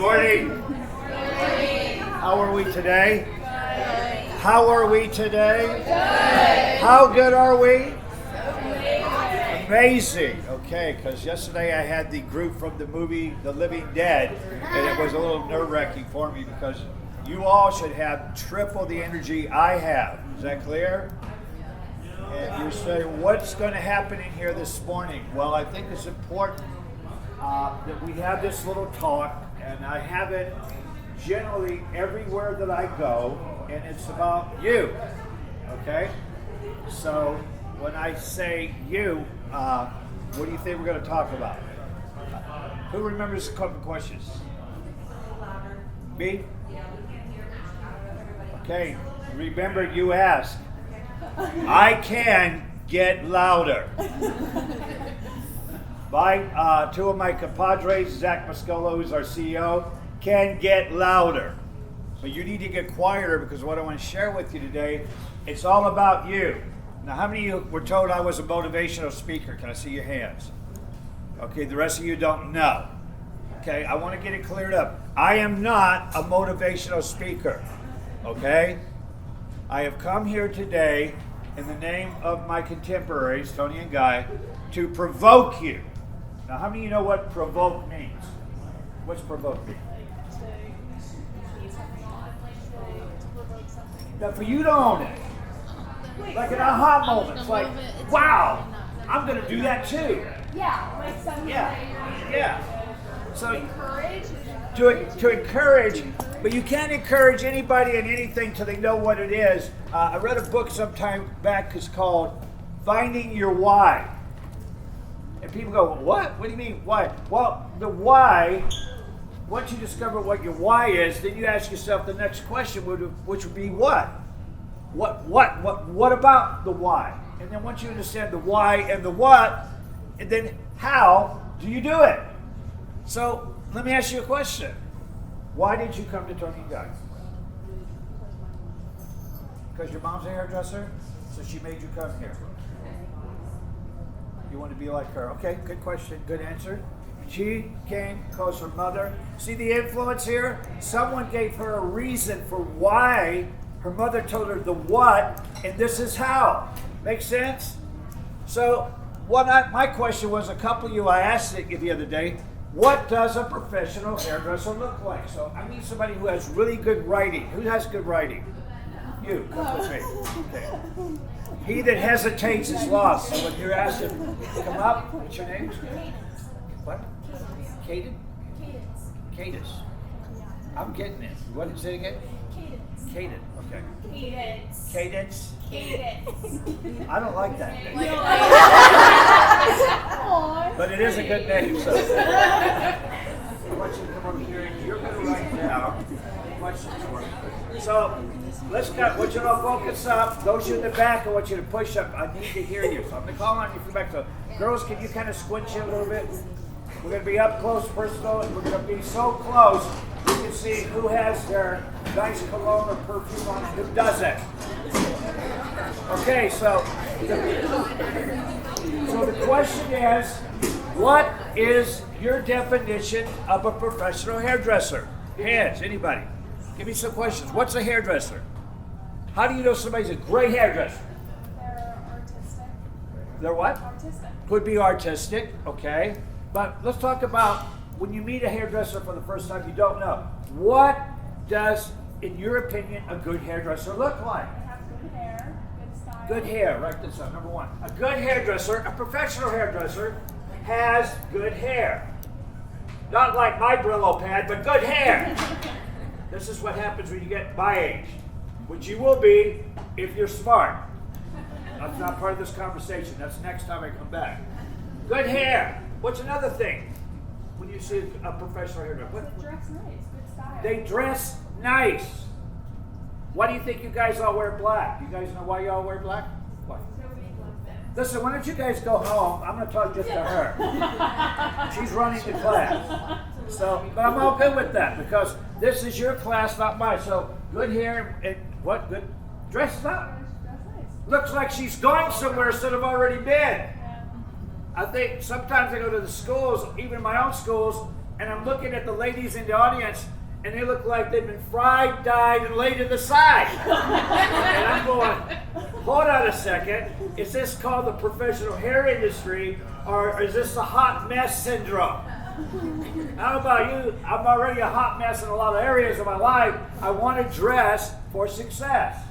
morning. How are we today? How are we today? How good are we? Amazing. Okay, because yesterday I had the group from the movie The Living Dead, and it was a little nerve-wracking for me because you all should have triple the energy I have. Is that clear? And you say, what's going to happen in here this morning? Well, I think it's important that we have this little talk, and I have it generally everywhere that I go, and it's about you, okay? So when I say you, what do you think we're going to talk about? Who remembers a couple questions? Me? Okay, remember you asked. I can get louder. Two of my compadres, Zach Mascolo, who's our CEO, can get louder. But you need to get quieter because what I want to share with you today, it's all about you. Now, how many of you were told I was a motivational speaker? Can I see your hands? Okay, the rest of you don't know. Okay, I want to get it cleared up. I am not a motivational speaker. Okay? I have come here today in the name of my contemporaries, Toni and Guy, to provoke you. Now, how many of you know what provoke means? What's provoke mean? Now, for you to own it, like an aha moment, it's like, wow, I'm going to do that too. Yeah, like something. Yeah. So Encourage. to encourage, but you can't encourage anybody in anything till they know what it is. I read a book some time back. It's called Finding Your Why. And people go, what? What do you mean, why? Well, the why, once you discover what your why is, then you ask yourself the next question, which would be what? What about the why? And then once you understand the why and the what, and then how do you do it? So let me ask you a question. Why did you come to Toni&Guy'S? Because your mom's a hairdresser, so she made you come here. You want to be like her. Okay, good question, good answer. She came because her mother, see the influence here? Someone gave her a reason for why. Her mother told her the what, and this is how. Make sense? So my question was, a couple of you, I asked it the other day, what does a professional hairdresser look like? So I need somebody who has really good writing. Who has good writing? You, come with me. Okay. He that hesitates is lost. So when you're asked to come up, what's your name? What? Cadence? Cadence. I'm getting it. What did you say again? Cadence. Okay. Cadence. I don't like that name. But it is a good name. So I want you to come over here and you're going to write down questions for me. So let's go. I want you to focus up. Those you in the back, I want you to push up. I need to hear you. So I'm going to call on you from back. So girls, can you kind of squinch in a little bit? We're going to be up close, personal, and we're going to be so close you can see who has their nice cologne or perfume on and who doesn't. Okay, so the question is, what is your definition of a professional hairdresser? Hands, anybody? Give me some questions. What's a hairdresser? How do you know somebody's a great hairdresser? They're artistic. They're what? Artistic. Could be artistic, okay. But let's talk about when you meet a hairdresser for the first time, you don't know. What does, in your opinion, a good hairdresser look like? They have good hair, good style. Good hair, write this up, number one. A good hairdresser, a professional hairdresser, has good hair. Not like my Brillo pad, but good hair. This is what happens when you get my age, which you will be if you're smart. That's not part of this conversation. That's next time I come back. Good hair. What's another thing when you see a professional hairdresser? They dress nice, good style. They dress nice. Why do you think you guys all wear black? You guys know why you all wear black? Why? Listen, why don't you guys go home? I'm going to talk just to her. She's running the class. So, but I'm all good with that because this is your class, not mine. So, good hair and what? Good dress up. Looks like she's going somewhere instead of already been. I think sometimes I go to the schools, even my own schools, and I'm looking at the ladies in the audience, and they look like they've been fried, dyed, and laid to the side. And I'm going, hold on a second. Is this called the professional hair industry, or is this the hot mess syndrome? I don't know about you. I'm already a hot mess in a lot of areas of my life. I want to dress for success.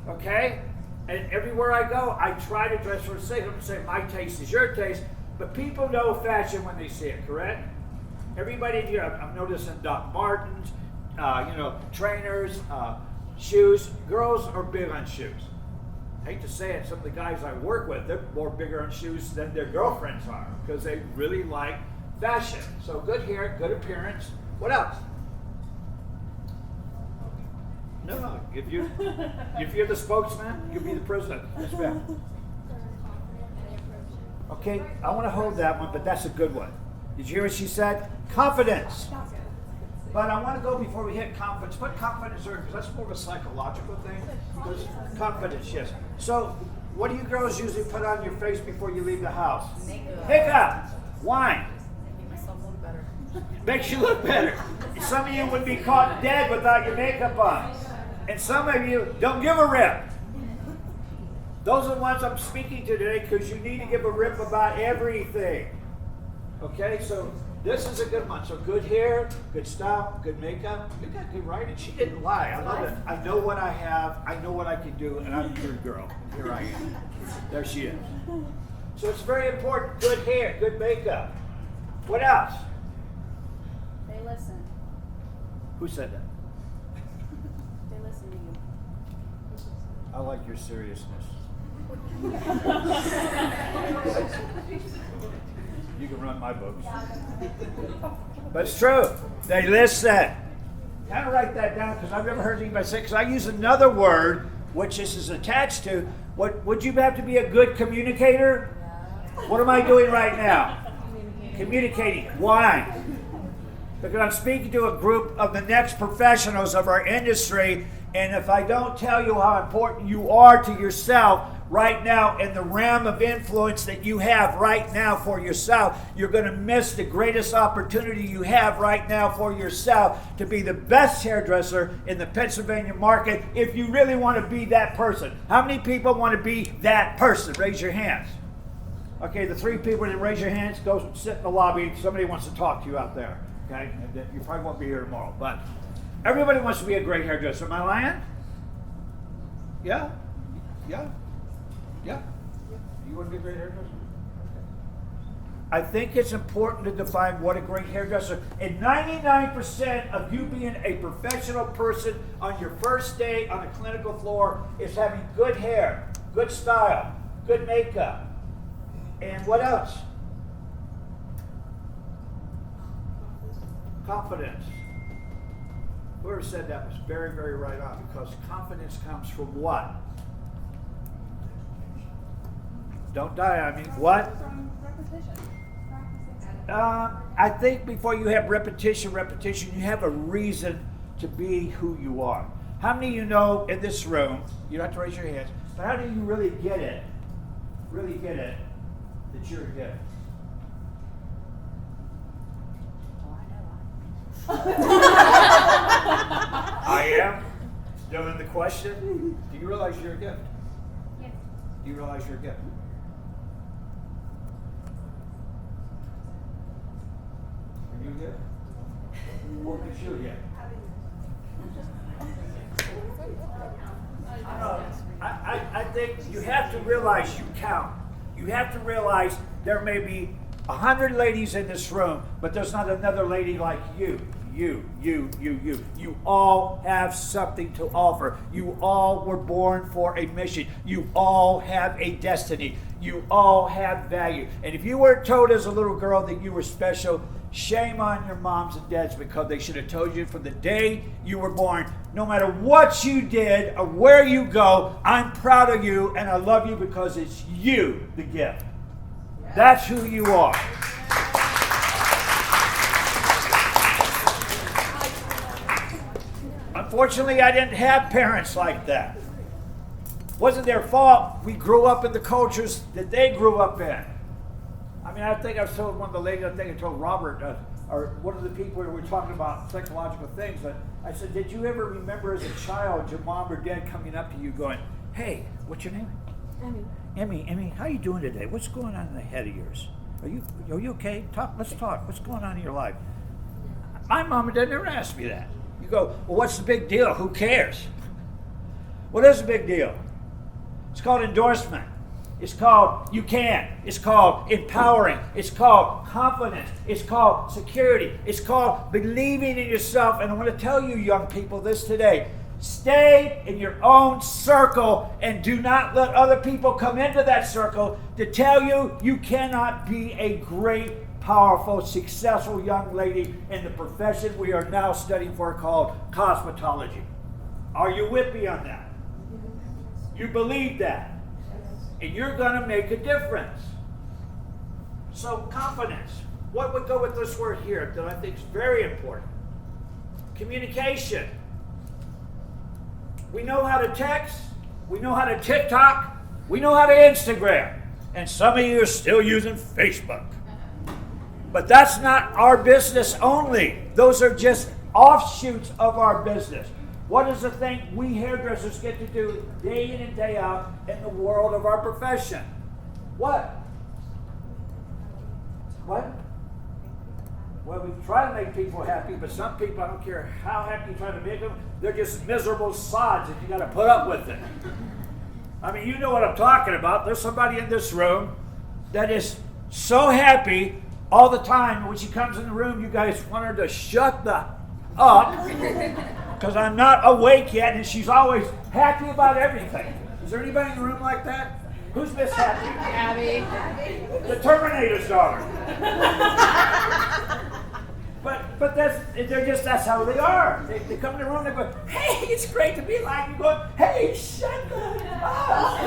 Okay? And everywhere I go, I try to dress for success. I'm going to say my taste is your taste, but people know fashion when they see it, correct? Everybody here, I'm noticing Doc Martens, trainers, shoes. Girls are big on shoes. I hate to say it, some of the guys I work with, they're more bigger on shoes than their girlfriends are because they really like fashion. So good hair, good appearance. What else? No. If you're the spokesman, you'll be the president. Yes, ma'am. Okay, I want to hold that one, but that's a good one. Did you hear what she said? Confidence. But I want to go before we hit confidence. Put confidence there because that's more of a psychological thing. Because confidence, yes. So, what do you girls usually put on your face before you leave the house? Makeup. Wine. Makes you look better. Some of you would be caught dead without your makeup on. And some of you don't give a rip. Those are the ones I'm speaking to today because you need to give a rip about everything. Okay, so this is a good one. So good hair, good style, good makeup. You got good writing. She didn't lie. I love it. I know what I have. I know what I can do, and I'm a good girl. Here I am. There she is. So it's very important. Good hair, good makeup. What else? They listen. Who said that? They listen to you. I like your seriousness. You can run my books. But it's true. They listen. Kind of write that down because I've never heard anybody say, because I use another word, which this is attached to. What would you have to be a good communicator? What am I doing right now? Communicating. Why? Because I'm speaking to a group of the next professionals of our industry, and if I don't tell you how important you are to yourself right now in the realm of influence that you have right now for yourself, you're going to miss the greatest opportunity you have right now for yourself to be the best hairdresser in the Pennsylvania market if you really want to be that person. How many people want to be that person? Raise your hands. Okay, the 3 people that raise your hands, go sit in the lobby. Somebody wants to talk to you out there. Okay, and you probably won't be here tomorrow, but everybody wants to be a great hairdresser. Am I lying? Yeah? Yeah? Yeah? You want to be a great hairdresser? I think it's important to define what a great hairdresser, and 99% of you being a professional person on your first day on a clinical floor is having good hair, good style, good makeup, and what else? Confidence. Whoever said that was very, very right on, because confidence comes from what? Don't die on me. What? From repetition. Practicing. I think before you have repetition, you have a reason to be who you are. How many of you know in this room, you don't have to raise your hands, but how do you really get it? Really get it that you're a gift? I am. Still in the question. Do you realize you're a gift? Yes. Do you realize you're a gift? Are you a gift? What is you a gift? I think you have to realize you count. You have to realize there may be 100 ladies in this room, but there's not another lady like you. You all have something to offer. You all were born for a mission. You all have a destiny. You all have value. And if you weren't told as a little girl that you were special, shame on your moms and dads, because they should have told you from the day you were born. No matter what you did or where you go, I'm proud of you and I love you because it's you, the gift. That's who you are. Unfortunately, I didn't have parents like that. Wasn't their fault. We grew up in the cultures that they grew up in. I mean, I think I told one of the ladies, I think I told Robert, or one of the people who were talking about psychological things, I said, did you ever remember as a child your mom or dad coming up to you going, hey, what's your name? Emmy, how you doing today? What's going on in the head of yours? Are you okay? Let's talk. What's going on in your life? My mom and dad never asked me that. You go, well, what's the big deal? Who cares? What is the big deal? It's called endorsement. It's called you can. It's called empowering. It's called confidence. It's called security. It's called believing in yourself. And I want to tell you, young people, this today. Stay in your own circle and do not let other people come into that circle to tell you you cannot be a great, powerful, successful young lady in the profession we are now studying for called cosmetology. Are you with me on that? You believe that. And you're going to make a difference. So confidence. What would go with this word here that I think is very important? Communication. We know how to text. We know how to TikTok. We know how to Instagram. And some of you are still using Facebook. But that's not our business only. Those are just offshoots of our business. What is the thing we hairdressers get to do day in and day out in the world of our profession? What? What? Well, we try to make people happy, but some people, I don't care how happy you try to make them, they're just miserable sods and you got to put up with it. I mean, you know what I'm talking about. There's somebody in this room that is so happy all the time. When she comes in the room, you guys want her to shut the up. Because I'm not awake yet, and she's always happy about everything. Is there anybody in the room like that? Who's Miss Happy? Abby. The Terminator's daughter. But that's how they are. They come in the room and they go, hey, it's great to be alive. You go, hey, shut the up.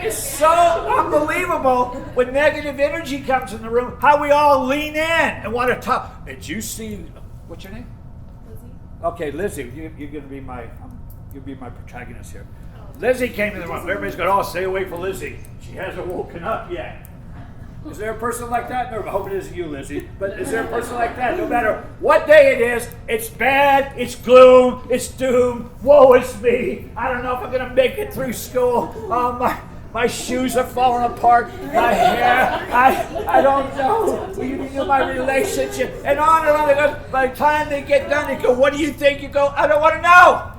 It's so unbelievable when negative energy comes in the room, how we all lean in and want to talk. Did you see? What's your name? Lizzie. Okay, Lizzie, you're going to be my protagonist here. Lizzie came in the room. Everybody's going, oh, stay away from Lizzie. She hasn't woken up yet. Is there a person like that? No, I hope it isn't you, Lizzie. But is there a person like that? No matter what day it is, it's bad, it's gloom, it's doom. Woe is me. I don't know if I'm going to make it through school. My shoes are falling apart. My hair, I don't know. You know my relationship. And on and on it goes. By the time they get done, they go, what do you think? You go, I don't want to know.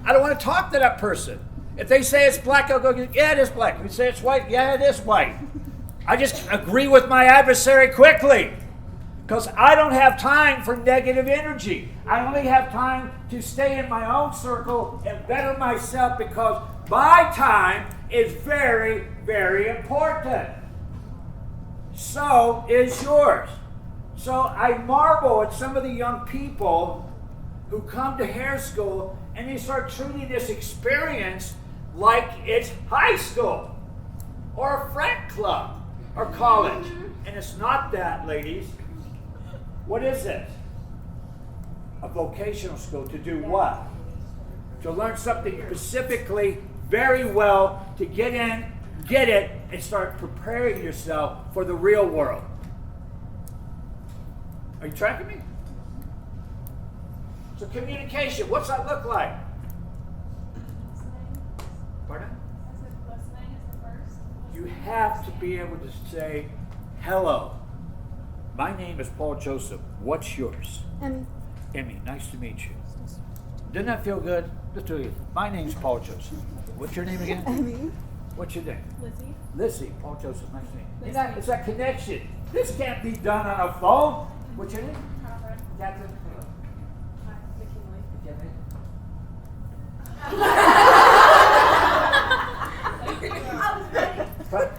I don't want to talk to that person. If they say it's black, I'll go, yeah, it is black. If they say it's white, yeah, it is white. I just agree with my adversary quickly. Because I don't have time for negative energy. I only have time to stay in my own circle and better myself because my time is very, very important. So is yours. So I marvel at some of the young people who come to hair school and they start treating this experience like it's high school or a frat club or college. And it's not that, ladies. What is it? A vocational school to do what? To learn something specifically very well, to get in, get it, and start preparing yourself for the real world. Are you tracking me? So communication, what's that look like? Pardon? I said listening is the first. You have to be able to say, hello, my name is Paul Joseph. What's yours? Emmy. Emmy, nice to meet you. Didn't that feel good? Let's do it. My name's Paul Joseph. What's your name again? Emmy. What's your name? Lizzie. Lizzie. Paul Joseph, nice to meet you. Lizzie. It's that connection. This can't be done on a phone. What's your name? Catherine. Catherine. McKinley.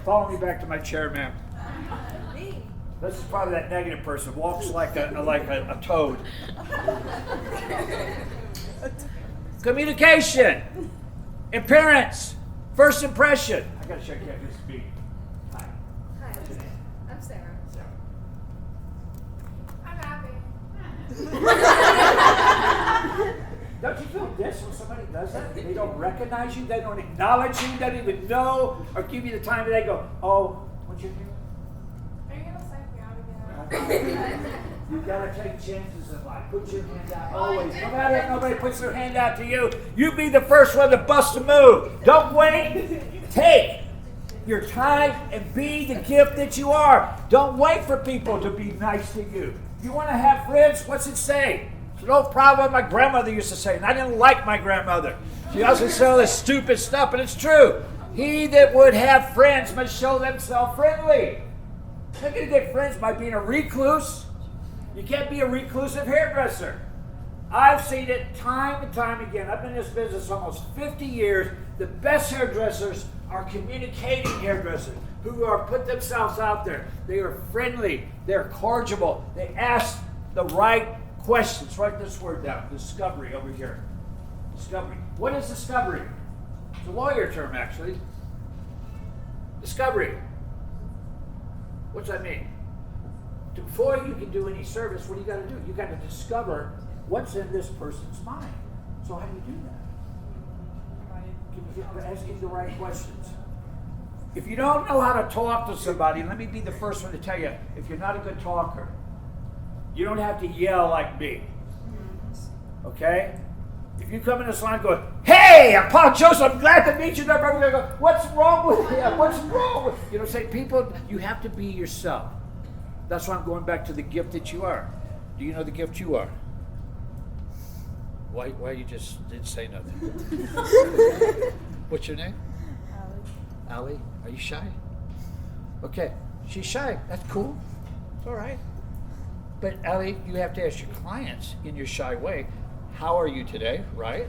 Follow me back to my chair, ma'am. Me. This is probably that negative person. Walks like a toad. Communication. Appearance. First impression. I gotta check out this speed. Hi. Hi. What's your name? I'm Sarah. Sarah. I'm Abby. Don't you feel this when somebody does that? They don't recognize you. They don't acknowledge you. They don't even know or give you the time of day. Go, oh, what's your name? Are you going to psych me out again? You gotta take chances in life. Put your hand out always. No matter if nobody puts their hand out to you, you be the first one to bust a move. Don't wait. Take your time and be the gift that you are. Don't wait for people to be nice to you. You want to have friends? What's it say? It's no problem. My grandmother used to say, and I didn't like my grandmother. She also said all this stupid stuff, but it's true. He that would have friends must show themselves friendly. You're not going to get friends by being a recluse. You can't be a reclusive hairdresser. I've seen it time and time again. I've been in this business almost 50 years. The best hairdressers are communicating hairdressers who are put themselves out there. They are friendly. They're cordial. They ask the right questions. Write this word down. Discovery over here. Discovery. What is discovery? It's a lawyer term, actually. Discovery. What's that mean? Before you can do any service, what do you got to do? You got to discover what's in this person's mind. So how do you do that? Asking the right questions. If you don't know how to talk to somebody, let me be the first one to tell you, if you're not a good talker, you don't have to yell like me. Okay? If you come in this line going, hey, I'm Paul Joseph, I'm glad to meet you. Everybody's going to go, what's wrong with him? What's wrong with him? You know, say, people, you have to be yourself. That's why I'm going back to the gift that you are. Do you know the gift you are? Why you just didn't say nothing? What's your name? Allie. Are you shy? Okay, she's shy. That's cool. It's all right. But Allie, you have to ask your clients in your shy way, how are you today, right?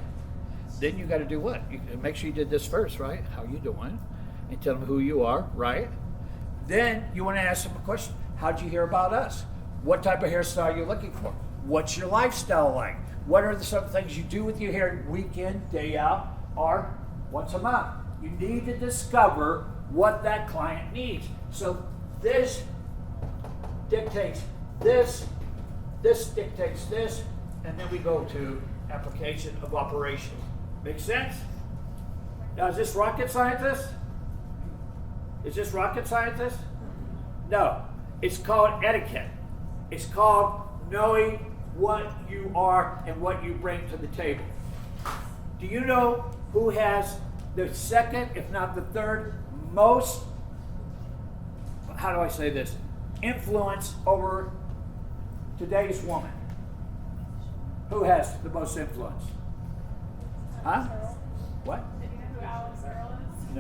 Then you got to do what? You make sure you did this first, right? How you doing? And tell them who you are, right? Then you want to ask them a question. How'd you hear about us? What type of hairstyle are you looking for? What's your lifestyle like? What are some things you do with your hair week in, day out, or once a month? You need to discover what that client needs. So this dictates this dictates this, and then we go to application of operation. Make sense? Now, is this rocket scientist? Is this rocket scientist? No. It's called etiquette. It's called knowing what you are and what you bring to the table. Do you know who has the second, if not the third, most, how do I say this, influence over today's woman? Who has the most influence? Huh? What? Do you know who Alex Earl is?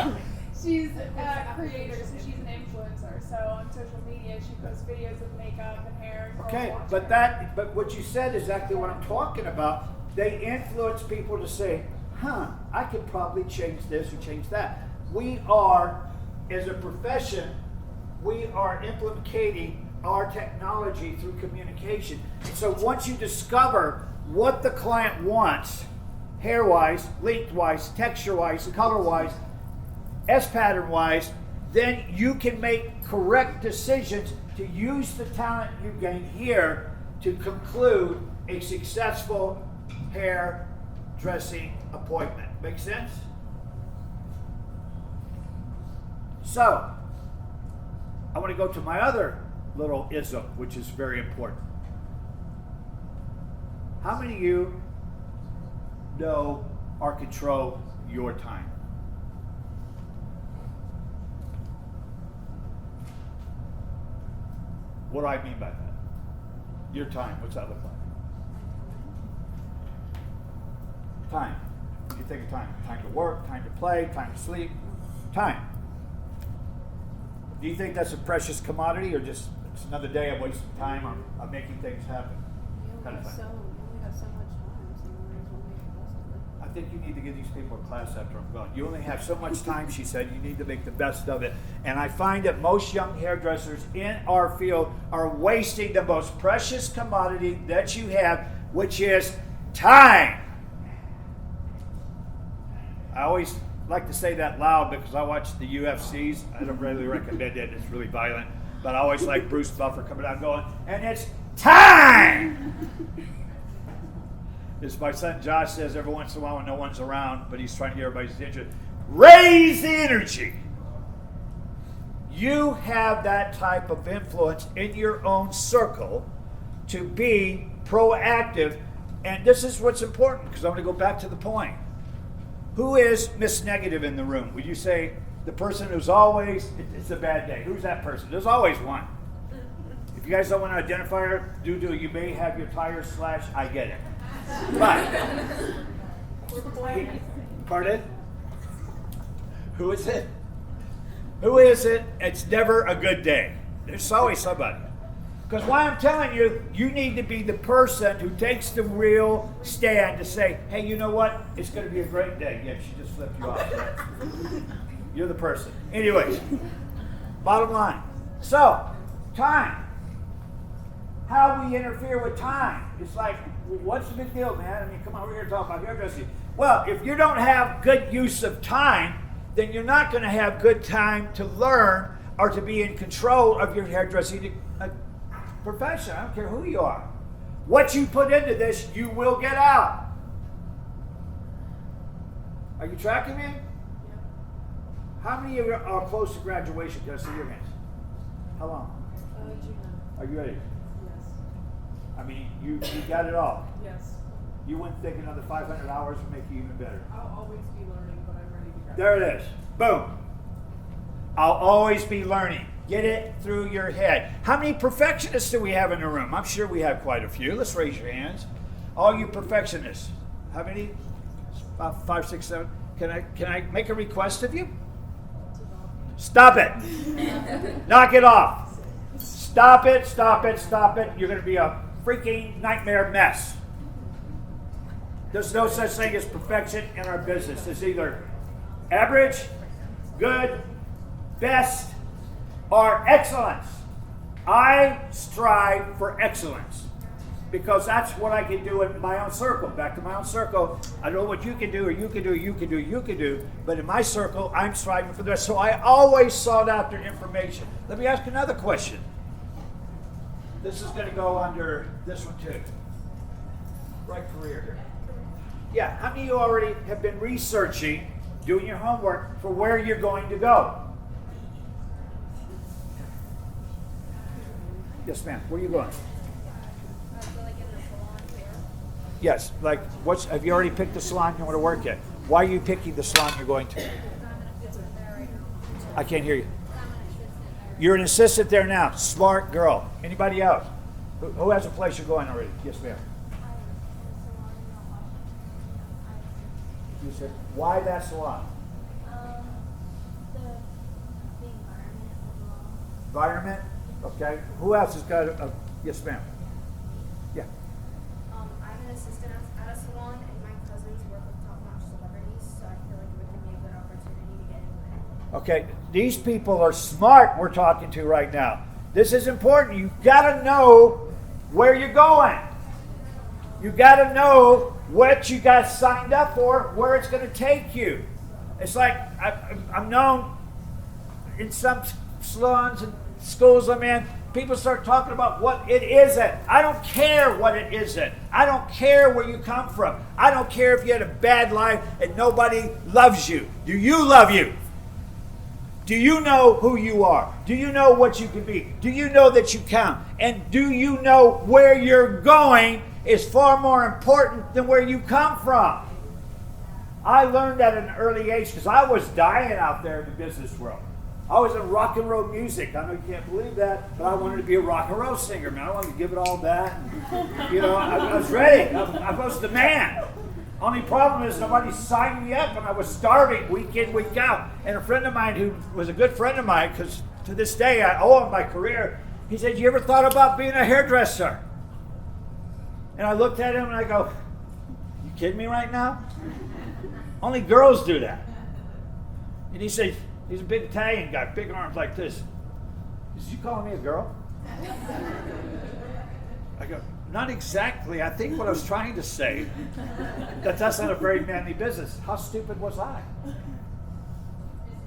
No. She's a creator, so she's an influencer. So on social media, she posts videos of makeup and hair. And Okay, girls but watching. but what you said is exactly what I'm talking about. They influence people to say, I could probably change this or change that. We are, as a profession, we are implementing our technology through communication. So once you discover what the client wants, hair-wise, length-wise, texture-wise, color-wise, S-pattern-wise, then you can make correct decisions to use the talent you gain here to conclude a successful hair dressing appointment. Make sense? So, I want to go to my other little ism, which is very important. How many of you know or control your time? What do I mean by that? Your time, what's that look like? Time. What do you think of time? Time to work, time to play, time to sleep, time. Do you think that's a precious commodity or just it's another day of wasting time on making things happen? You only have so much time, so you might as well make the best of it. I think you need to give these people a class after I'm gone. You only have so much time, she said. You need to make the best of it. And I find that most young hairdressers in our field are wasting the most precious commodity that you have, which is time. I always like to say that loud because I watch the UFCs. I don't really recommend it. It's really violent. But I always like Bruce Buffer coming out going, and it's time! as my son Josh says every once in a while when no one's around, but he's trying to get everybody's attention, raise the energy. You have that type of influence in your own circle to be proactive. And this is what's important, because I'm going to go back to the point. Who is Miss Negative in the room? Would you say the person who's always, it's a bad day? Who's that person? There's always one. If you guys don't want to identify her, you may have your tires slashed. I get it. But, pardon? Who is it? Who is it? It's never a good day. There's always somebody. Because why I'm telling you, you need to be the person who takes the real stand to say, hey, you know what? It's going to be a great day. Yeah, she just flipped you off, right? You're the person. Anyways, bottom line. So, time. How we interfere with time. It's like, what's the big deal, man? I mean, come on, we're here to talk about hairdressing. Well, if you don't have good use of time, then you're not going to have good time to learn or to be in control of your hairdressing profession. I don't care who you are. What you put into this, you will get out. Are you tracking me? Yeah. How many of you are close to graduation? Can I see your hands? How long? June. Are you ready? Yes. I mean, you got it all. Yes. You wouldn't think another 500 hours would make you even better. I'll always be learning, but I'm ready to graduate. There it is. Boom. I'll always be learning. Get it through your head. How many perfectionists do we have in the room? I'm sure we have quite a few. Let's raise your hands. All you perfectionists. How many? About 5, 6, 7. Can I make a request of you? Stop it. Knock it off. Stop it, stop it, stop it. You're going to be a freaking nightmare mess. There's no such thing as perfection in our business. It's either average, good, best, or excellence. I strive for excellence because that's what I can do in my own circle. Back to my own circle. I don't know what you can do or you can do, you can do, you can do, but in my circle, I'm striving for the best. So I always sought after information. Let me ask another question. This is going to go under this one too. Right career here. Yeah, how many of you already have been researching, doing your homework for where you're going to go? Yes, ma'am. Where are you going? Yes. Like, have you already picked the salon you want to work at? Why are you picking the salon you're going to? I can't hear you. You're an assistant there now. Smart girl. Anybody else? Who has a place you're going already? Yes, ma'am. You said, why that salon? The environment overall. Environment? Okay. Who else has got a yes, ma'am? Yeah. I'm an assistant at a salon, and my cousins work with top-notch celebrities, so I feel like it would give me a good opportunity to get in there. Okay. These people are smart we're talking to right now. This is important. You've got to know where you're going. You got to know what you got signed up for, where it's going to take you. It's like I'm known in some salons and schools I'm in, people start talking about what it isn't. I don't care what it isn't. I don't care where you come from. I don't care if you had a bad life and nobody loves you. Do you love you? Do you know who you are? Do you know what you can be? Do you know that you count? And do you know where you're going is far more important than where you come from? I learned that at an early age because I was dying out there in the business world. I was in rock and roll music. I know you can't believe that, but I wanted to be a rock and roll singer, man. I wanted to give it all that. And, I was ready. I was the man. Only problem is nobody signed me up, and I was starving week in, week out. And a friend of mine who was a good friend of mine, because to this day I owe him my career, he said, "You ever thought about being a hairdresser?" And I looked at him and I go, "You kidding me right now? Only girls do that." And he said, he's a big Italian guy, big arms like this. He said, "You calling me a girl?" I go, "Not exactly. I think what I was trying to say, that's not a very manly business." How stupid was I?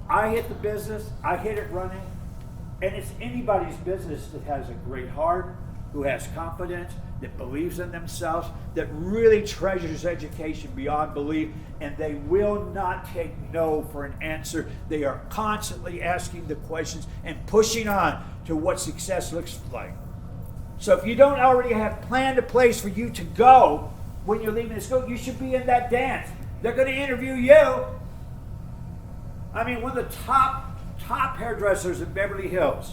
I hit the business, I hit it running, and it's anybody's business that has a great heart, who has confidence, that believes in themselves, that really treasures education beyond belief, and they will not take no for an answer. They are constantly asking the questions and pushing on to what success looks like. So if you don't already have planned a place for you to go when you're leaving the school, you should be in that dance. They're going to interview you. I mean, one of the top hairdressers in Beverly Hills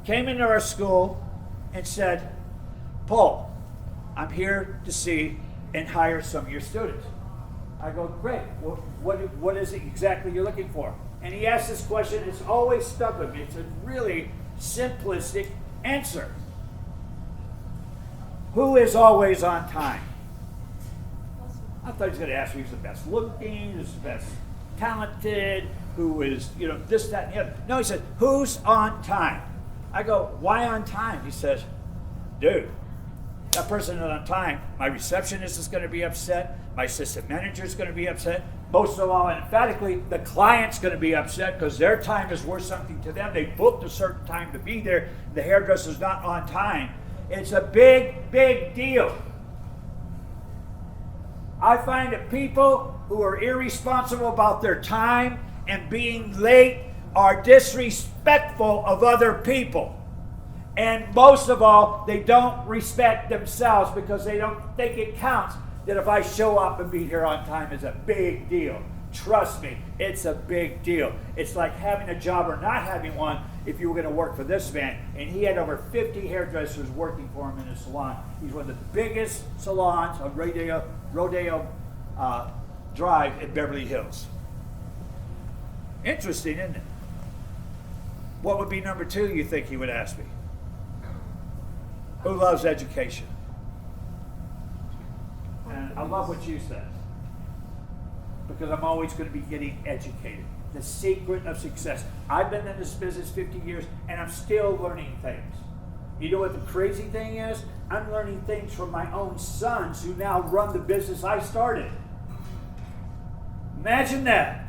came into our school and said, Paul, I'm here to see and hire some of your students. I go, great. Well, what is it exactly you're looking for? And he asked this question. It's always stuck with me. It's a really simplistic answer. Who is always on time? I thought he was going to ask me who's the best looking, who's the best talented, who is, this, that, and the other. No, he said, who's on time? I go, why on time? He says, dude, that person is on time. My receptionist is going to be upset. My assistant manager is going to be upset. Most of all, and emphatically, the client's going to be upset because their time is worth something to them. They booked a certain time to be there. The hairdresser's not on time. It's a big, big deal. I find that people who are irresponsible about their time and being late are disrespectful of other people. And most of all, they don't respect themselves because they don't think it counts that if I show up and be here on time is a big deal. Trust me, it's a big deal. It's like having a job or not having one if you were going to work for this man. And he had over 50 hairdressers working for him in his salon. He's one of the biggest salons on Rodeo Drive in Beverly Hills. Interesting, isn't it? What would be number 2 you think he would ask me? Who loves education? And I love what you said. Because I'm always going to be getting educated. The secret of success. I've been in this business 50 years and I'm still learning things. You know what the crazy thing is? I'm learning things from my own sons who now run the business I started. Imagine that.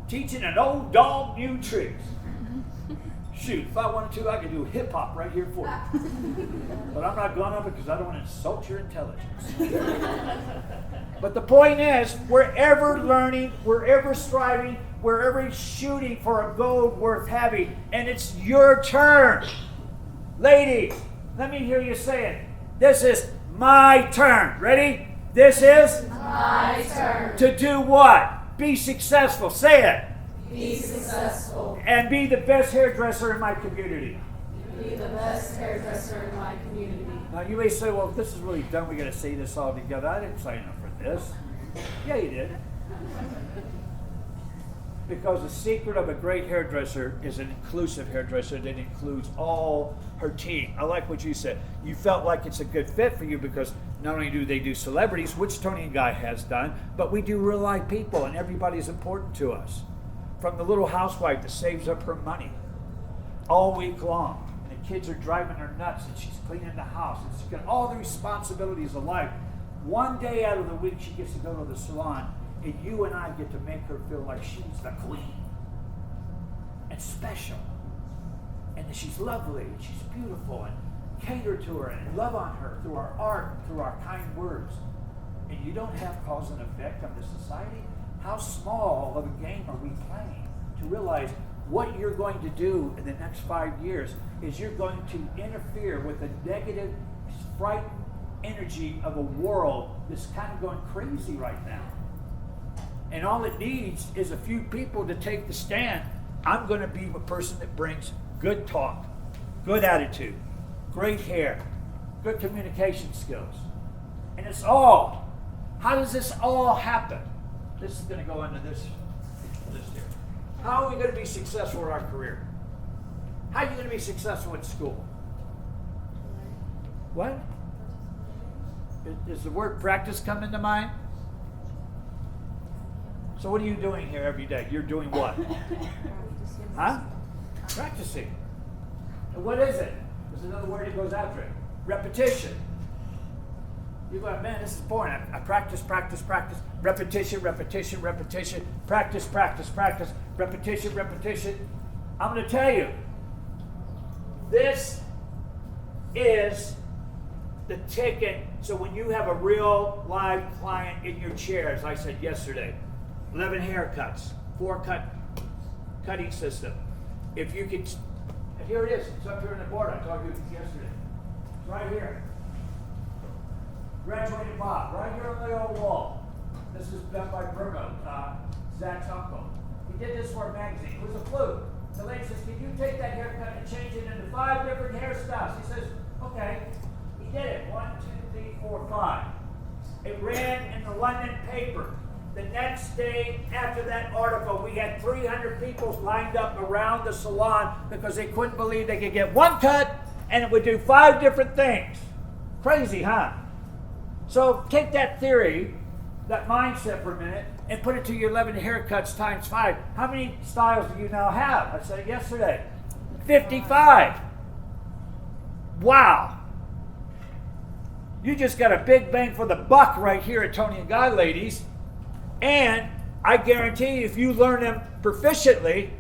Teaching an old dog new tricks. Shoot, if I wanted to, I could do hip hop right here for you. But I'm not going to because I don't want to insult your intelligence. But the point is, we're ever learning, we're ever striving, we're ever shooting for a goal worth having, and it's your turn. Ladies, let me hear you say it. This is my turn. Ready? This is my turn. To do what? Be successful. Say it. Be successful. And be the best hairdresser in my community. Be the best hairdresser in my community. Now you may say, well, this is really dumb. We got to say this all together. I didn't sign up for this. Yeah, you did. Because the secret of a great hairdresser is an inclusive hairdresser that includes all her team. I like what you said. You felt like it's a good fit for you because not only do they do celebrities, which Toni and Guy has done, but we do real life people, and everybody's important to us. From the little housewife that saves up her money all week long. And the kids are driving her nuts and she's cleaning the house. And she's got all the responsibilities of life. One day out of the week she gets to go to the salon and you and I get to make her feel like she's the queen. And special. And that she's lovely and she's beautiful and cater to her and love on her through our art, through our kind words. And you don't have cause and effect on the society. How small of a game are we playing to realize what you're going to do in the next 5 years is you're going to interfere with the negative, frightened energy of a world that's kind of going crazy right now. And all it needs is a few people to take the stand. I'm going to be the person that brings good talk, good attitude, great hair, good communication skills. And it's all, how does this all happen? This is going to go into this here. How are we going to be successful in our career? How are you going to be successful in school? What? Does the word practice come into mind? So what are you doing here every day? You're doing what? Huh? Practicing. And what is it? There's another word that goes after it. Repetition. You go, man, this is boring. I practice. Repetition. Practice. Repetition. I'm going to tell you, this is the ticket. So when you have a real live client in your chair, as I said yesterday, 11 haircuts, 4 cutting system. If you could, and here it is. It's up here on the board. I told you yesterday. It's right here. Graduated Bob, right here on the old wall. This is done by Bruno, Zach's uncle. He did this for a magazine. It was a fluke. The lady says, can you take that haircut and change it into 5 different hairstyles? He says, okay. He did it. 1, 2, 3, 4, 5. It ran in the London paper. The next day after that article, we had 300 people lined up around the salon because they couldn't believe they could get 1 cut and it would do 5 different things. Crazy, huh? So take that theory, that mindset for a minute, and put it to your 11 haircuts times 5. How many styles do you now have? I said it yesterday. 55. Wow. You just got a big bang for the buck right here at Toni&Guy, ladies. And I guarantee you, if you learn them proficiently,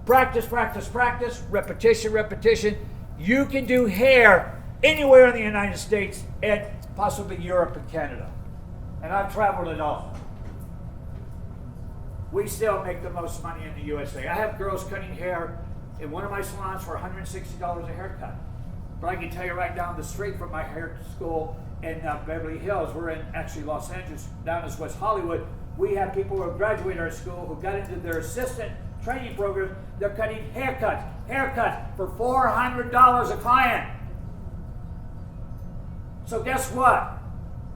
practice, practice, practice, repetition, repetition, you can do hair anywhere in the United States and possibly Europe and Canada. And I've traveled it all. We still make the most money in the USA. I have girls cutting hair in one of my salons for $160 a haircut. But I can tell you right down the street from my hair school in Beverly Hills, we're in actually Los Angeles, down as West Hollywood, we have people who have graduated our school who got into their assistant training program. They're cutting haircuts for $400 a client. So guess what?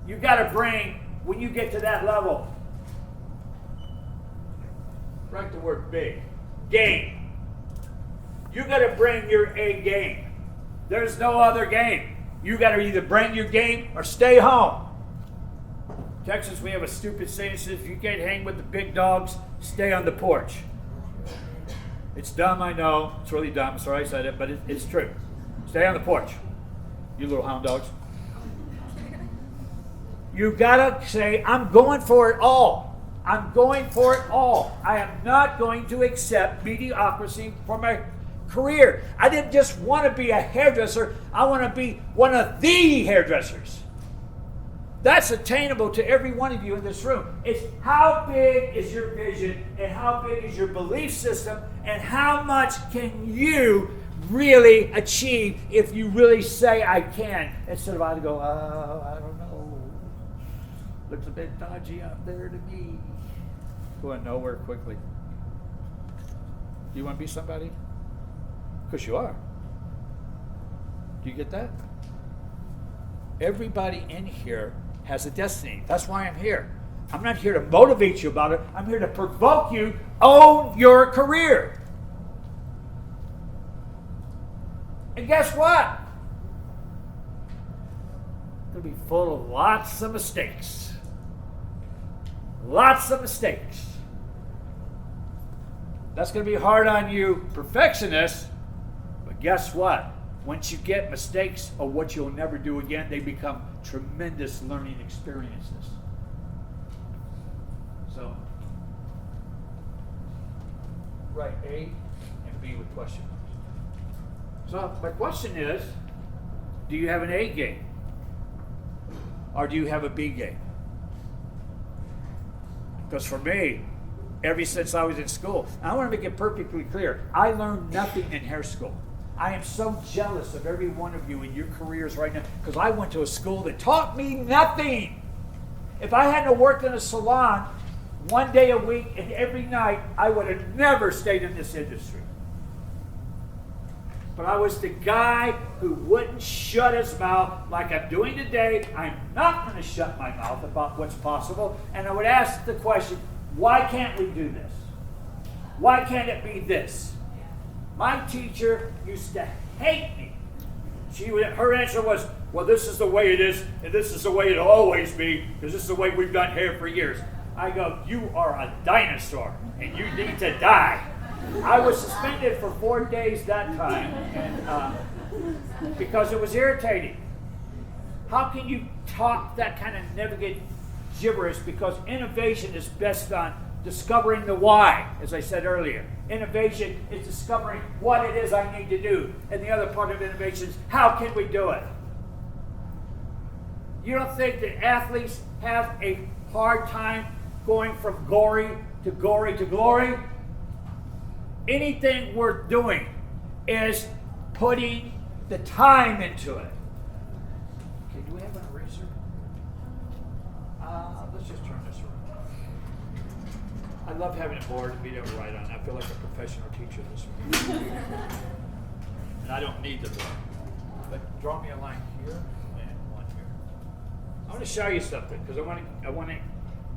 You got to bring, when you get to that level, write the word big, game. You got to bring your A game. There's no other game. You got to either bring your game or stay home. Texas, we have a stupid saying that says if you can't hang with the big dogs, stay on the porch. It's dumb, I know. It's really dumb. Sorry I said it, but it's true. Stay on the porch, you little hound dogs. You got to say, I'm going for it all. I'm going for it all. I am not going to accept mediocrity for my career. I didn't just want to be a hairdresser. I want to be one of the hairdressers. That's attainable to every one of you in this room. It's how big is your vision and how big is your belief system and how much can you really achieve if you really say I can instead of I go, oh, I don't know. Looks a bit dodgy out there to me. Going nowhere quickly. You want to be somebody? Because you are. Do you get that? Everybody in here has a destiny. That's why I'm here. I'm not here to motivate you about it. I'm here to provoke you. Own your career. And guess what? It's going to be full of lots of mistakes. Lots of mistakes. That's going to be hard on you perfectionists. But guess what? Once you get mistakes of what you'll never do again, they become tremendous learning experiences. So, write A and B with question marks. So, my question is, do you have an A game? Or do you have a B game? Because for me, ever since I was in school, I want to make it perfectly clear, I learned nothing in hair school. I am so jealous of every one of you in your careers right now because I went to a school that taught me nothing. If I hadn't worked in a salon one day a week and every night, I would have never stayed in this industry. But I was the guy who wouldn't shut his mouth like I'm doing today. I'm not going to shut my mouth about what's possible. And I would ask the question, why can't we do this? Why can't it be this? My teacher used to hate me. Her answer was, well, this is the way it is, and this is the way it'll always be, because this is the way we've done hair for years. I go, you are a dinosaur, and you need to die. I was suspended for 4 days that time, and because it was irritating. How can you talk that kind of negative gibberish? Because innovation is based on discovering the why, as I said earlier. Innovation is discovering what it is I need to do. And the other part of innovation is how can we do it? You don't think that athletes have a hard time going from glory to glory to glory? Anything worth doing is putting the time into it. Okay, do we have an eraser? Let's just turn this around. I love having a board to be able to write on. I feel like a professional teacher this week. And I don't need the board. But draw me a line here and one here. I want to show you something because I want to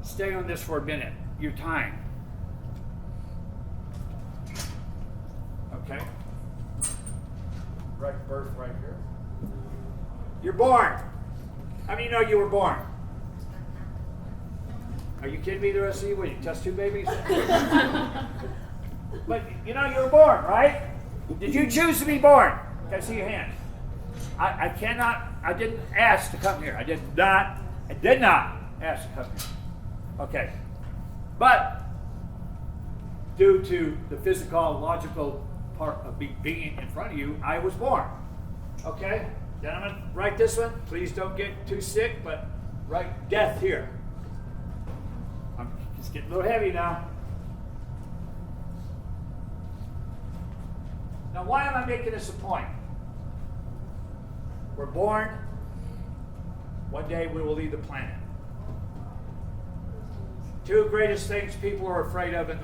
stay on this for a minute. Your time. Okay? Right birth right here. You're born. How many know you were born? Are you kidding me, the rest of you? What, you test tube babies? But you know you were born, right? Did you choose to be born? Can I see your hand? I didn't ask to come here. I did not ask to come here. Okay. But due to the physiological part of being in front of you, I was born. Okay? Gentlemen, write this one. Please don't get too sick, but write death here. It's getting a little heavy now. Now, why am I making this a point? We're born. One day we will leave the planet. Two greatest things people are afraid of in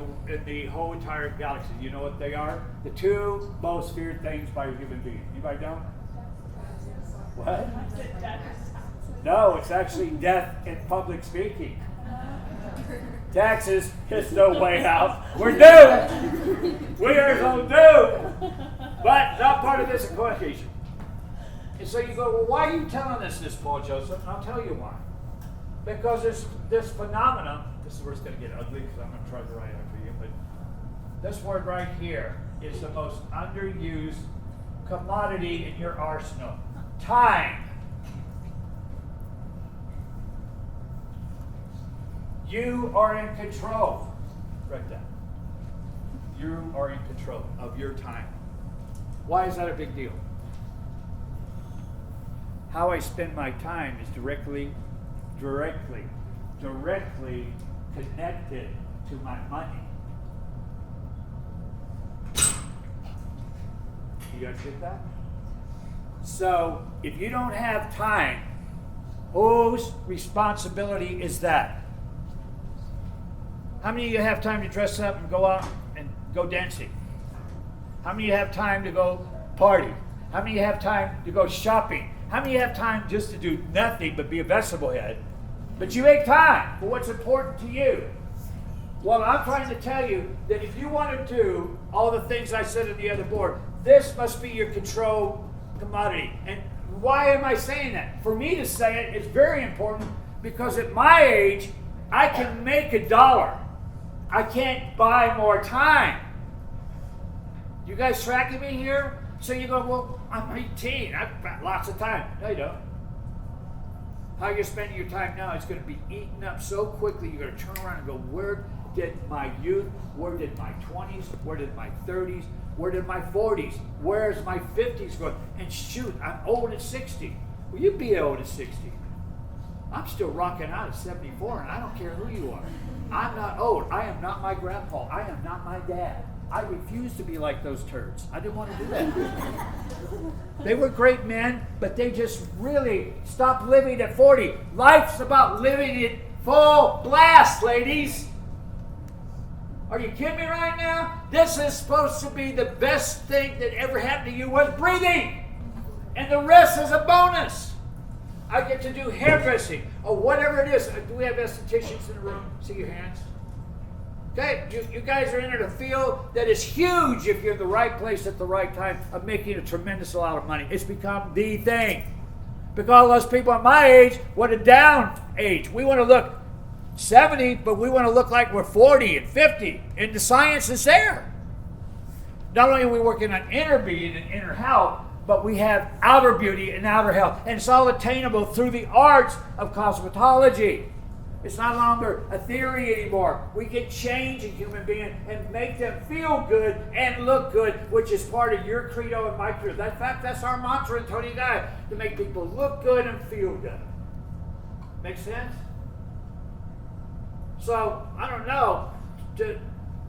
the whole entire galaxy. You know what they are? The two most feared things by a human being. Anybody know? What? No, it's actually death in public speaking. Taxes, there's no way out. We're doomed. We are so doomed. But not part of this equation. And so you go, well, why are you telling us this, Paul Joseph? And I'll tell you why. Because there's this phenomenon. This is where it's going to get ugly because I'm going to try to write it for you. But this word right here is the most underused commodity in your arsenal. Time. You are in control. Write that. You are in control of your time. Why is that a big deal? How I spend my time is directly connected to my money. You guys get that? So, if you don't have time, whose responsibility is that? How many of you have time to dress up and go out and go dancing? How many of you have time to go party? How many of you have time to go shopping? How many of you have time just to do nothing but be a vegetable head? But you make time for what's important to you. Well, I'm trying to tell you that if you want to do all the things I said in the other board, this must be your control commodity. And why am I saying that? For me to say it is very important because at my age, I can make $1. I can't buy more time. You guys tracking me here? So you go, well, I'm 18. I've got lots of time. No, you don't. How you're spending your time now is going to be eaten up so quickly, you're going to turn around and go, where did my youth, where did my 20s, where did my 30s, where did my 40s, where's my 50s going? And shoot, I'm old at 60. Well, you be old at 60. I'm still rocking out at 74, and I don't care who you are. I'm not old. I am not my grandpa. I am not my dad. I refuse to be like those turds. I didn't want to do that. They were great men, but they just really stopped living at 40. Life's about living it full blast, ladies. Are you kidding me right now? This is supposed to be the best thing that ever happened to you was breathing. And the rest is a bonus. I get to do hairdressing or whatever it is. Do we have estheticians in the room? See your hands? Okay, you guys are in a field that is huge if you're in the right place at the right time of making a tremendous amount of money. It's become the thing. Because all those people at my age want a down age. We want to look 70, but we want to look like we're 40 and 50. And the science is there. Not only are we working on inner being and inner health, but we have outer beauty and outer health. And it's all attainable through the arts of cosmetology. It's not longer a theory anymore. We can change a human being and make them feel good and look good, which is part of your credo and my credo. In fact, that's our mantra in Toni and Guy, to make people look good and feel good. Make sense? So, I don't know.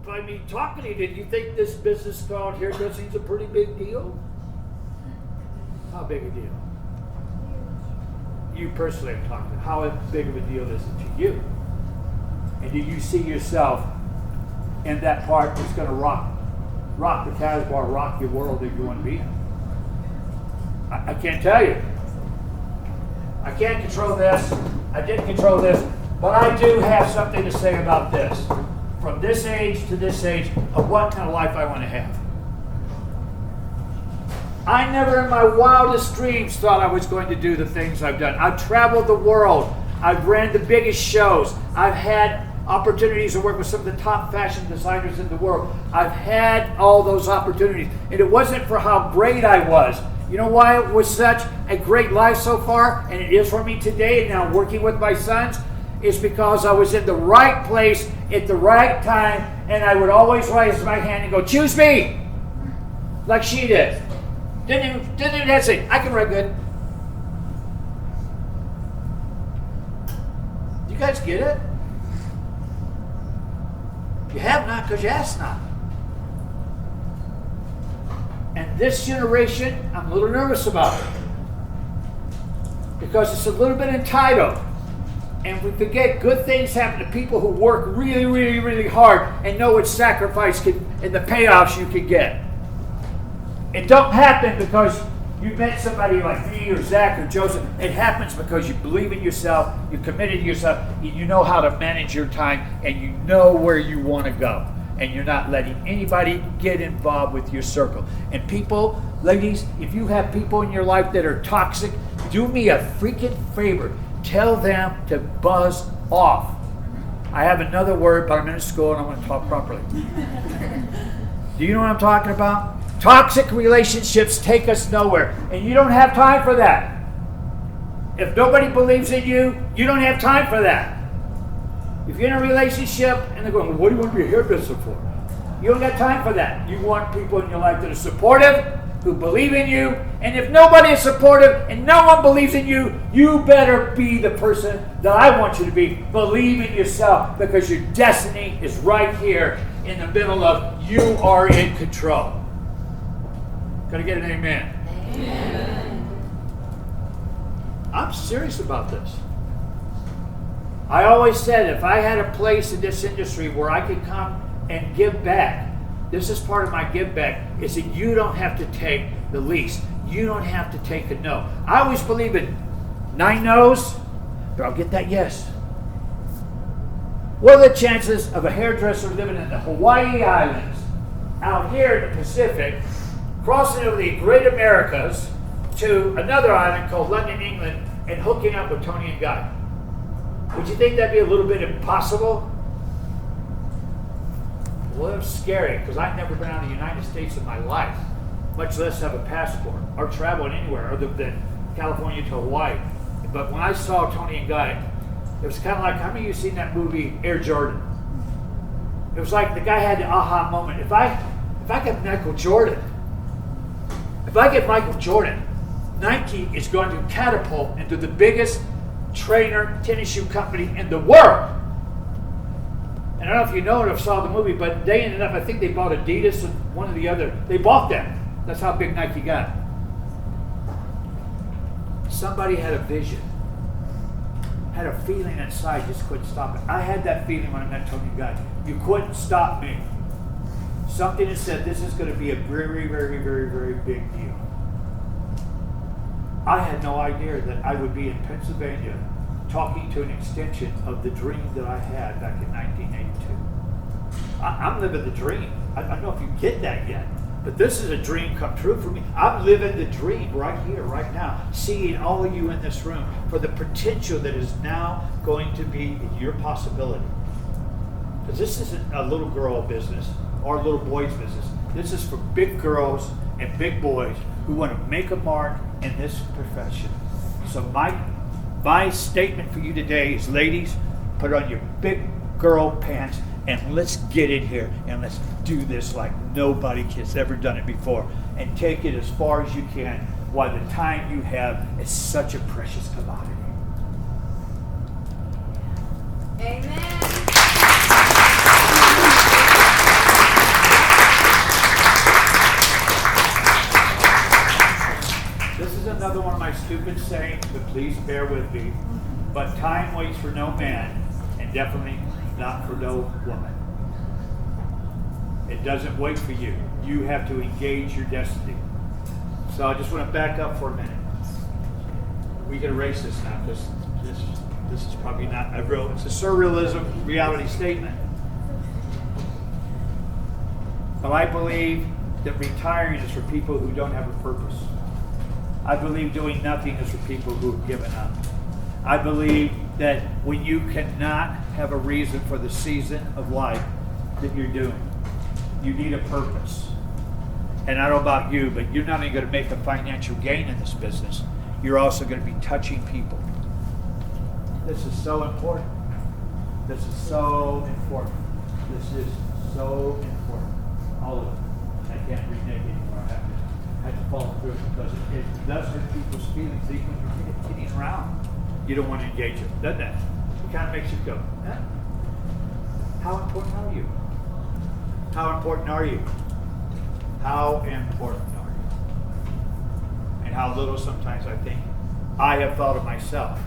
By me talking to you, did you think this business called hairdressing is a pretty big deal? How big a deal? You personally are talking. How big of a deal is it to you? And do you see yourself in that part that's going to rock the Casbah, rock your world that you want to be in? I can't tell you. I can't control this. I didn't control this. But I do have something to say about this. From this age to this age, of what kind of life I want to have. I never in my wildest dreams thought I was going to do the things I've done. I've traveled the world. I've ran the biggest shows. I've had opportunities to work with some of the top fashion designers in the world. I've had all those opportunities. And it wasn't for how great I was. You know why it was such a great life so far? And it is for me today, and now working with my sons, is because I was in the right place at the right time, and I would always raise my hand and go, choose me! Like she did. Didn't even hesitate. I can write good. You guys get it? You have not because you asked not. And this generation, I'm a little nervous about it. Because it's a little bit entitled. And we forget good things happen to people who work really, really, really hard and know what sacrifice and the payoffs you can get. It don't happen because you met somebody like me or Zach or Joseph. It happens because you believe in yourself, you're committed to yourself, you know how to manage your time, and you know where you want to go. And you're not letting anybody get involved with your circle. And people, ladies, if you have people in your life that are toxic, do me a freaking favor. Tell them to buzz off. I have another word, but I'm in school and I want to talk properly. Do you know what I'm talking about? Toxic relationships take us nowhere, and you don't have time for that. If nobody believes in you, you don't have time for that. If you're in a relationship and they're going, well, what do you want to be a hairdresser for? You don't got time for that. You want people in your life that are supportive, who believe in you, and if nobody is supportive and no one believes in you, you better be the person that I want you to be. Believe in yourself, because your destiny is right here in the middle of you are in control. Can I get an amen? Amen. I'm serious about this. I always said if I had a place in this industry where I could come and give back, this is part of my give back, is that you don't have to take the least. You don't have to take a no. I always believe in 9 no's, but I'll get that yes. What are the chances of a hairdresser living in the Hawaii Islands, out here in the Pacific, crossing over the Great Americas to another island called London, England, and hooking up with Toni and Guy? Would you think that'd be a little bit impossible? Well, it's scary, because I've never been out of the United States in my life, much less have a passport or travel anywhere other than California to Hawaii. But when I saw Toni and Guy, it was kind of like, how many of you seen that movie Air Jordan? It was like the guy had the aha moment. If I get Michael Jordan, Nike is going to catapult into the biggest trainer tennis shoe company in the world. And I don't know if you know it or saw the movie, but they ended up, I think they bought Adidas and one or the other. They bought them. That's how big Nike got. Somebody had a vision, had a feeling inside, just couldn't stop it. I had that feeling when I met Toni and Guy. You couldn't stop me. Something that said this is going to be a very, very, very, very big deal. I had no idea that I would be in Pennsylvania talking to an extension of the dream that I had back in 1982. I'm living the dream. I don't know if you get that yet, but this is a dream come true for me. I'm living the dream right here, right now, seeing all of you in this room for the potential that is now going to be in your possibility. Because this isn't a little girl business or a little boy's business. This is for big girls and big boys who want to make a mark in this profession. So my statement for you today is, ladies, Put on your big girl pants and let's get in here and let's do this like nobody has ever done it before. And take it as far as you can while the time you have is such a precious commodity. Amen. This is another one of my stupid sayings, but please bear with me. But time waits for no man, and definitely not for no woman. It doesn't wait for you. You have to engage your destiny. So I just want to back up for a minute. We can erase this now. This is probably not a real, it's a surrealism reality statement. But I believe that retiring is for people who don't have a purpose. I believe doing nothing is for people who have given up. I believe that when you cannot have a reason for the season of life that you're doing, you need a purpose. And I don't know about you, but you're not only going to make a financial gain in this business, you're also going to be touching people. This is so important. This is so important. This is so important. All of it. I can't read it anymore. I had to follow through it because it does hurt people's feelings. Even when you're kidding around, you don't want to engage it, doesn't it? It kind of makes you go, huh? How important are you? How important are you? How important are you? And how little sometimes I think I have thought of myself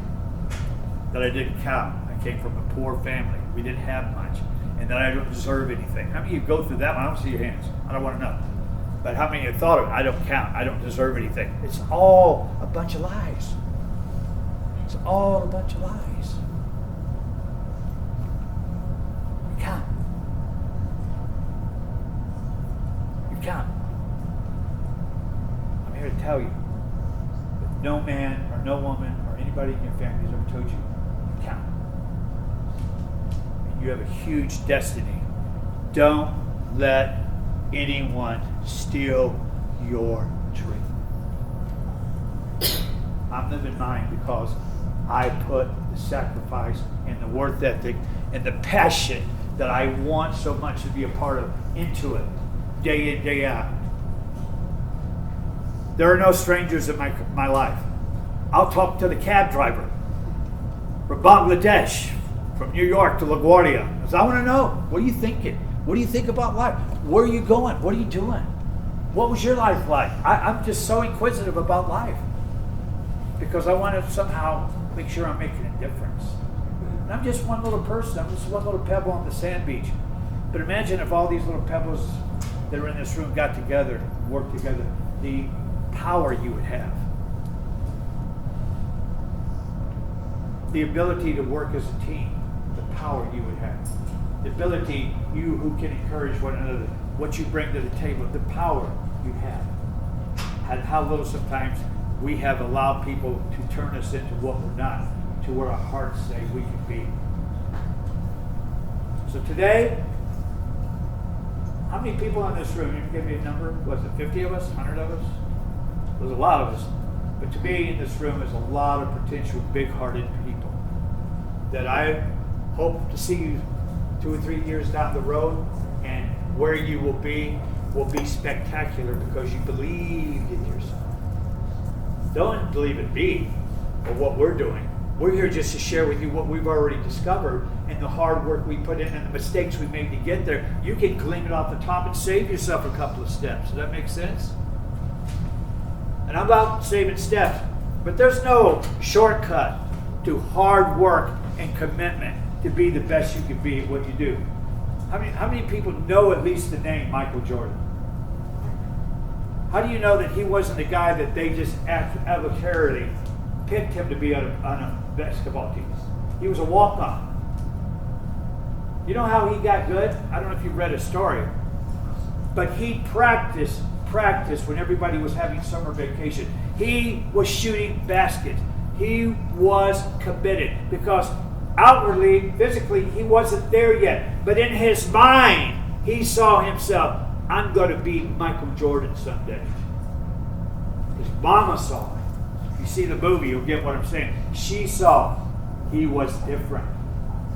that I didn't count. I came from a poor family. We didn't have much. And that I don't deserve anything. How many of you go through that one? I don't see your hands. I don't want to know. But how many have thought of it? I don't count. I don't deserve anything. It's all a bunch of lies. It's all a bunch of lies. You count. You count. I'm here to tell you that no man or no woman or anybody in your family has ever told you you count. And you have a huge destiny. Don't let anyone steal your dream. I'm living mine because I put the sacrifice and the work ethic and the passion that I want so much to be a part of into it, day in, day out. There are no strangers in my life. I'll talk to the cab driver from Bangladesh, from New York to LaGuardia. Because I want to know, what are you thinking? What do you think about life? Where are you going? What are you doing? What was your life like? I'm just so inquisitive about life because I want to somehow make sure I'm making a difference. And I'm just one little person. I'm just one little pebble on the sand beach. But imagine if all these little pebbles that are in this room got together, worked together, the power you would have. The ability to work as a team, the power you would have. The ability, you who can encourage one another, what you bring to the table, the power you have. And how little sometimes we have allowed people to turn us into what we're not, to where our hearts say we can be. So today, how many people in this room, you can give me a number, was it 50 of us, 100 of us? There's a lot of us. But to me in this room is a lot of potential big-hearted people that I hope to see you 2 or 3 years down the road, and where you will be spectacular because you believed in yourself. Don't believe in me or what we're doing. We're here just to share with you what we've already discovered and the hard work we put in and the mistakes we made to get there. You can glean it off the top and save yourself a couple of steps. Does that make sense? And I'm about saving steps, but there's no shortcut to hard work and commitment to be the best you can be at what you do. How many people know at least the name Michael Jordan? How do you know that he wasn't the guy that they just arbitrarily picked him to be on a basketball team? He was a walk-on. You know how he got good? I don't know if you read his story, but he practiced when everybody was having summer vacation. He was shooting baskets. He was committed because outwardly, physically, he wasn't there yet. But in his mind, he saw himself, I'm going to be Michael Jordan someday. His mama saw it. If you see the movie, you'll get what I'm saying. She saw he was different.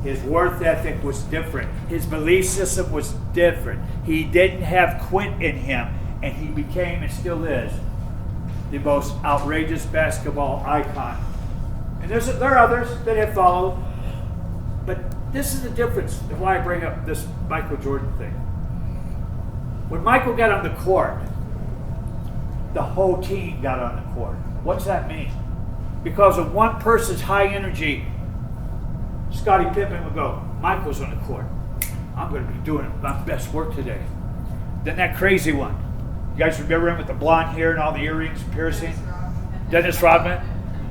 His worth ethic was different. His belief system was different. He didn't have quit in him, and he became and still is the most outrageous basketball icon. And there are others that have followed, but this is the difference and why I bring up this Michael Jordan thing. When Michael got on the court, the whole team got on the court. What's that mean? Because of one person's high energy, Scottie Pippen would go, Michael's on the court. I'm going to be doing my best work today. Then that crazy one. You guys remember him with the blonde hair and all the earrings and piercing? Dennis Rodman?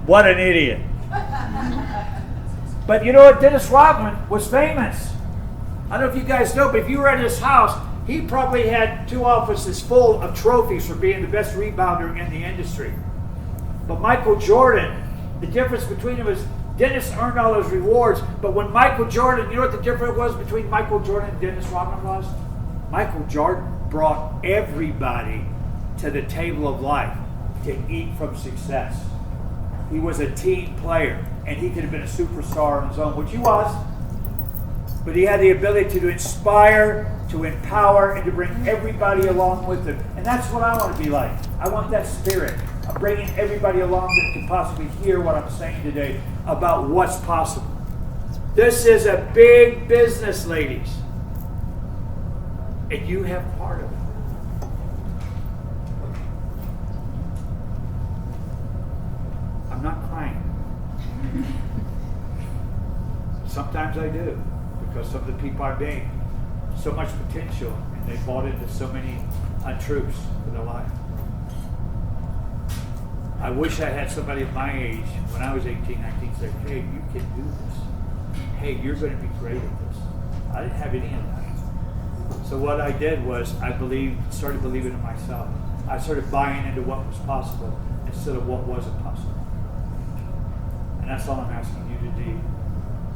What an idiot. But you know what? Dennis Rodman was famous. I don't know if you guys know, but if you were at his house, he probably had 2 offices full of trophies for being the best rebounder in the industry. But Michael Jordan, the difference between them is Dennis earned all those rewards, but when Michael Jordan, you know what the difference was between Michael Jordan and Dennis Rodman was? Michael Jordan brought everybody to the table of life to eat from success. He was a team player, and he could have been a superstar on his own, which he was, but he had the ability to inspire, to empower, and to bring everybody along with him. And that's what I want to be like. I want that spirit of bringing everybody along that can possibly hear what I'm saying today about what's possible. This is a big business, ladies. And you have part of it. I'm not crying. Sometimes I do, because some of the people I meet, so much potential, and they bought into so many untruths for their life. I wish I had somebody of my age when I was 18, 19 say, hey, you can do this. Hey, you're going to be great at this. I didn't have any of that. So what I did was started believing in myself. I started buying into what was possible instead of what wasn't possible. And that's all I'm asking you to do.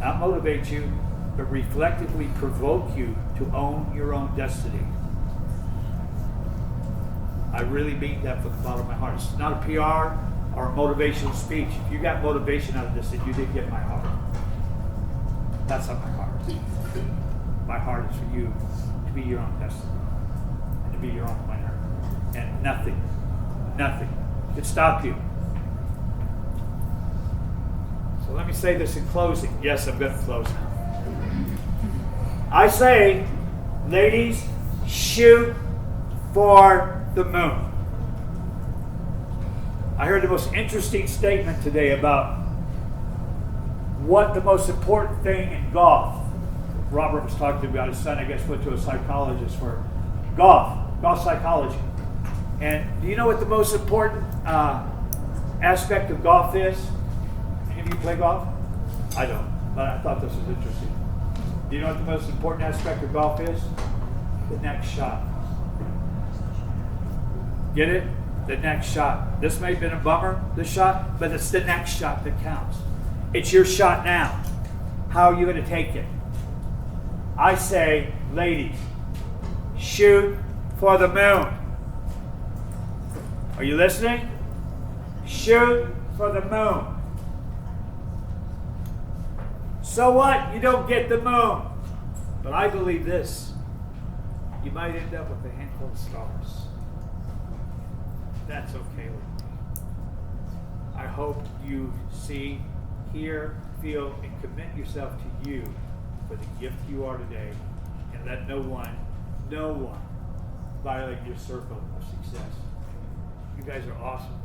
Not motivate you, but reflectively provoke you to own your own destiny. I really mean that from the bottom of my heart. It's not a PR or a motivational speech. If you got motivation out of this, then you did get my heart. That's not my heart. My heart is for you to be your own destiny and to be your own winner. And nothing can stop you. So let me say this in closing. Yes, I'm going to close now. I say, ladies, shoot for the moon. I heard the most interesting statement today about what the most important thing in golf. Robert was talking about his son, I guess, went to a psychologist for golf psychology. And do you know what the most important aspect of golf is? Any of you play golf? I don't, but I thought this was interesting. Do you know what the most important aspect of golf is? The next shot. Get it? The next shot. This may have been a bummer, this shot, but it's the next shot that counts. It's your shot now. How are you going to take it? I say, ladies, shoot for the moon. Are you listening? Shoot for the moon. So what? You don't get the moon. But I believe this. You might end up with a handful of stars. That's okay with me. I hope you see, hear, feel, and commit yourself to you for the gift you are today, and let no one violate your circle of success. You guys are awesome.